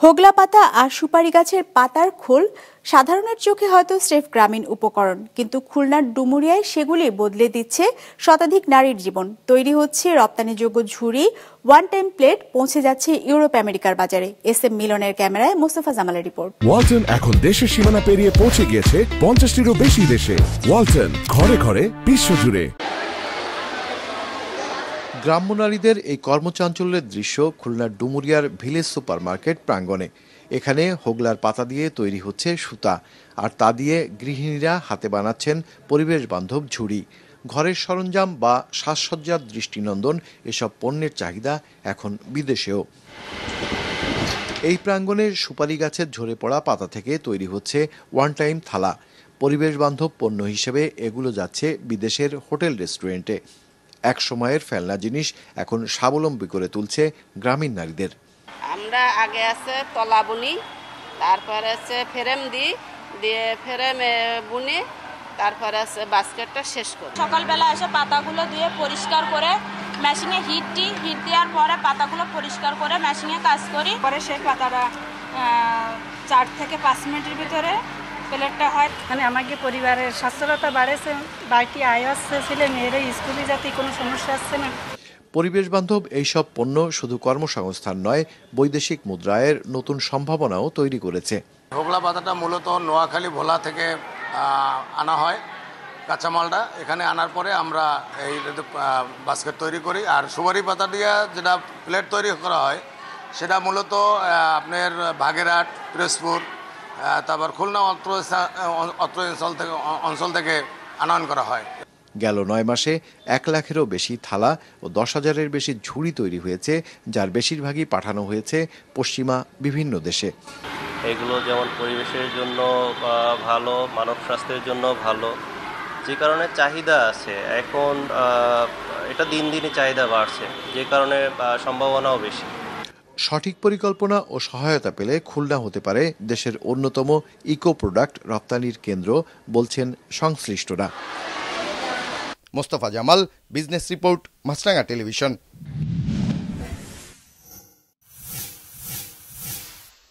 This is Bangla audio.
হোগলা পাতা আর সুপারি গাছের পাতার খোল সাধারণের চোখে হয়তো স্রেফ গ্রামীণ উপকরণ, কিন্তু খুলনার ডুমুরিয়ায় সেগুলি বদলে দিচ্ছে শতাধিক নারীর জীবন। তৈরি হচ্ছে রপ্তানিযোগ্য ঝুড়ি, ওয়ান টাইম প্লেট, পৌঁছে যাচ্ছে ইউরোপ আমেরিকার বাজারে। SM মিলনের ক্যামেরায় মোস্তফা জামালের রিপোর্ট। ওয়ালটন এখন দেশের সীমানা পেরিয়ে পৌঁছে গিয়েছে 50টিরও বেশি দেশে। ওয়ালটন, ঘরে ঘরে বিশ্বজুড়ে। গ্রাম্য নারীদের এই কর্মচাঞ্চল্যের দৃশ্য খুলনার ডুমুরিয়ার ভিলেজ সুপার মার্কেট প্রাঙ্গণে। এখানে হোগলার পাতা দিয়ে তৈরি হচ্ছে সুতা, আর তা দিয়ে গৃহিণীরা হাতে বানাচ্ছেন পরিবেশ বান্ধব ঝুড়ি। ঘরের সরঞ্জাম বা সাজসজ্জার দৃষ্টিনন্দন এসব পণ্যের চাহিদা এখন বিদেশেও। এই প্রাঙ্গণে সুপারি গাছের ঝরে পড়া পাতা থেকে তৈরি হচ্ছে ওয়ান টাইম থালা। পরিবেশ বান্ধব পণ্য হিসেবে এগুলো যাচ্ছে বিদেশের হোটেল রেস্টুরেন্টে। এক সময়ের ফেলনা জিনিস এখন স্বাবলম্বী করে তুলছে গ্রামীণ নারীদের। আমরা আগে আছে তলা বুনি, তারপরে আছে ফ্রেম দিয়ে ফ্রেমে বুনি, তারপরে আছে বাস্কেটটা শেষ করি। সকালবেলা এসে পাতাগুলো দিয়ে পরিষ্কার করে মেশিনে হিট দেওয়ার পরে পাতাগুলো পরিষ্কার করে মেশিনে কাজ করি। পরে সেই পাতাটা 4 থেকে 5 মিনিটের ভিতরে প্লেটটা হয়। মানে আমাকে পরিবারের সচ্ছলতা বাড়েছে, বাড়িটি আয় আসছে, ছেলে মেয়েরা স্কুলে যাতে কোনো সমস্যা আসছে না। পরিবেশ বান্ধব এইসব পণ্য শুধু কর্মসংস্থান নয়, বৈদেশিক মুদ্রায়ের নতুন সম্ভাবনাও তৈরি করেছে। হোগলা পাতাটা মূলত নোয়াখালী ভোলা থেকে আনা হয় কাঁচামালটা। এখানে আনার পরে আমরা এই বাস্কেট তৈরি করি। আর সুপারি পাতা দিয়ে যেটা প্লেট তৈরি করা হয় সেটা মূলত আপনার বাগেরহাট, পিরোজপুর, তারপর খুলনা অত্র অঞ্চল থেকে আনয়ন করা হয়। গেল 9 মাসে 1 লাখেরও বেশি থালা ও 10,000-এর বেশি ঝুড়ি তৈরি হয়েছে, যার বেশিরভাগই পাঠানো হয়েছে পশ্চিমা বিভিন্ন দেশে। এগুলো যেমন পরিবেশের জন্য ভালো, মানব স্বাস্থ্যের জন্য ভালো, যে কারণে চাহিদা আছে। এখন এটা দিন দিনই চাহিদা বাড়ছে, যে কারণে সম্ভাবনাও বেশি। সঠিক পরিকল্পনা ও সহায়তা পেলে খুলনা হতে পারে দেশের অন্যতম ইকো প্রোডাক্ট রপ্তানির কেন্দ্র, বলছেন সংশ্লিষ্টরা। মোস্তফা জামাল, বিজনেস রিপোর্ট, মাছরাঙা টেলিভিশন।